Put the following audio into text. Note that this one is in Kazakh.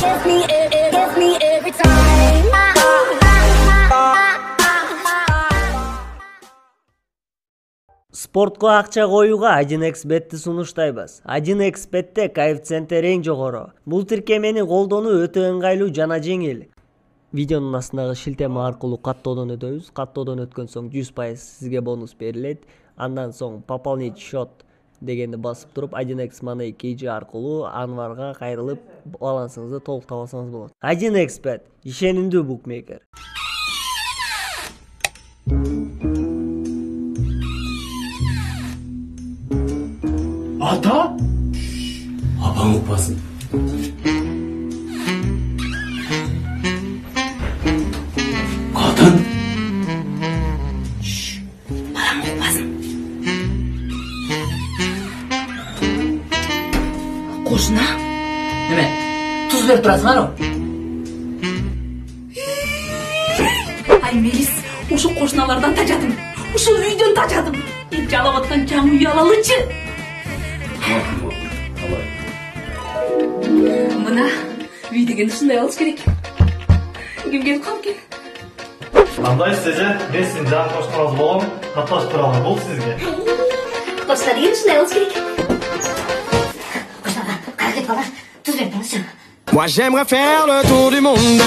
gets me every time. Спортко акча коюуга 1xbet'ти сунуштайбыз. 1xbet'те коэффициенти эң жогору. Бул тиркемени колдонуу өтө ыңгайлуу жана жеңил. Видеонун астындагы шилтеме аркылуу каттоодон өтөбүз. Каттоодон өткөн соң 100% сизге бонус берилет. Андан соң пополнить счет дегенди басып туруп 1x Money KG аркылуу Анварга кайрылып балансыңызды толуктап алсаңыз болот. 1xbet ишенимдүү букмекер. Ата? Апаң ұқпасын. Қатын? Апаң ұқпасын. Қошына? Неме, тұз беріп тұрасың aro? Ай, Мелис, ұшы қошыналардан тажадым. Ұшы үйден тажадым. Жалап атқан жаң ұялалычы. Мына үй деген ушундай болуш керек. Ким келип калып кен? Кандай сиз мен сиздин жан кошуңуз болом, катташып туралы бул сизге. Кошуна деген ушундай болуш керек. Кошуна, кайрылып кала, туз берип турсун. Moi j'aimerais faire le tour du monde